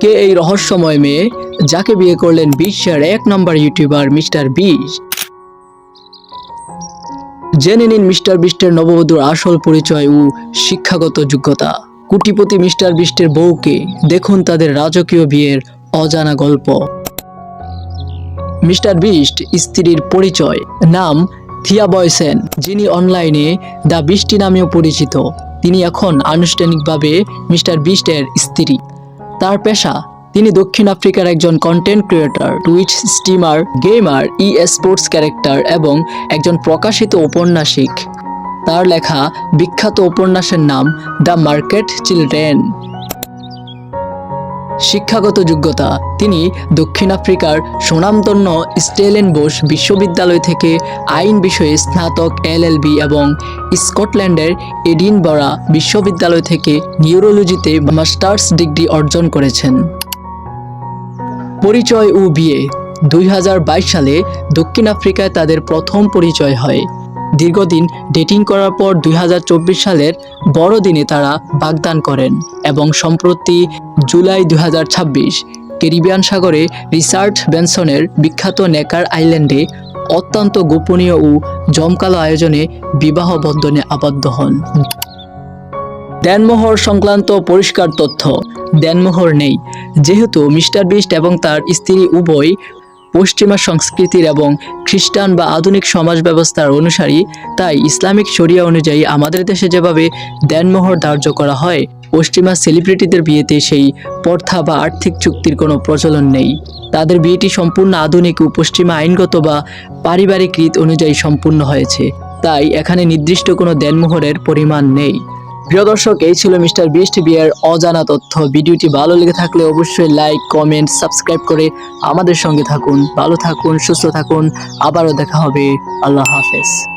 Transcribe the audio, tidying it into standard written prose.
কে এই রহস্যময় মেয়ে যাকে বিয়ে করলেন বিশ্বের 1 নম্বর ইউটিউবার মিস্টার বিস্ট? জেনে নিন মিস্টার বিস্টের নববধূর আসল পরিচয় ও শিক্ষাগত যোগ্যতা। কোটিপতি মিস্টার বিস্টের বউকে দেখুন তাদের রাজকীয় বিয়ের অজানা গল্প। মিস্টার বিস্ট স্ত্রীর পরিচয়। নাম থিয়া বয়সেন, যিনি অনলাইনে দ্য বিস্টি নামেও পরিচিত। তিনি এখন আনুষ্ঠানিকভাবে মিস্টার বিস্টের স্ত্রী। তার পেশা, তিনি দক্ষিণ আফ্রিকার একজন content creator, Twitch streamer, gamer, sports character এবং একজন প্রকাশিত ঔপন্যাসিক। তার লেখা বিখ্যাত উপন্যাসের নাম দ্য মার্কেট চিলড্রেন। শিক্ষাগত যোগ্যতা, তিনি দক্ষিণ আফ্রিকার সুনামধন্য স্টেলেনবোশ বিশ্ববিদ্যালয় থেকে আইন বিষয়ে স্নাতক LLB এবং স্কটল্যান্ডের এডিনবরা বিশ্ববিদ্যালয় থেকে নিউরোলজিতে মাস্টার্স ডিগ্রি অর্জন করেছেন। পরিচয় ও বিয়ে। 2022 সালে দক্ষিণ আফ্রিকায় তাদের প্রথম পরিচয় হয়। দীর্ঘদিন ডেটিং করার পর 2024 সালের বড়দিনে তারা বাগদান করেন এবং সম্প্রতি জুলাই 2026 ক্যারিবিয়ান সাগরে রিচার্ড ব্যানসনের বিখ্যাত নেকার আইল্যান্ডে অত্যন্ত গোপনীয় ও জমকালো আয়োজনে বিবাহ বন্ধনে আবদ্ধ হন। দেনমোহর সংক্রান্ত পরিষ্কার তথ্য। দেনমোহর নেই। যেহেতু মিস্টার বিস্ট এবং তার স্ত্রী উভয় পশ্চিমা সংস্কৃতির এবং খ্রিস্টান বা আধুনিক সমাজ ব্যবস্থার অনুসারী, তাই ইসলামিক শরিয়া অনুযায়ী আমাদের দেশে যেভাবে দেনমোহর ধার্য করা হয়, পশ্চিমা সেলিব্রিটিদের বিয়েতে সেই প্রথা বা আর্থিক চুক্তির কোনো প্রচলন নেই। তাদের বিয়েটি সম্পূর্ণ আধুনিক ও পশ্চিমা আইনগত বা পারিবারিক রীত অনুযায়ী সম্পূর্ণ হয়েছে, তাই এখানে নির্দিষ্ট কোনো দেনমোহরের পরিমাণ নেই। প্রিয় দর্শক, এই ছিল মিস্টার বিস্ট বিয়ের অজানা তথ্য। ভিডিওটি ভালো লেগে থাকলে অবশ্যই লাইক, কমেন্ট, সাবস্ক্রাইব করে আমাদের সঙ্গে থাকুন। ভালো থাকুন, সুস্থ থাকুন। আবারও দেখা হবে। আল্লাহ হাফেজ।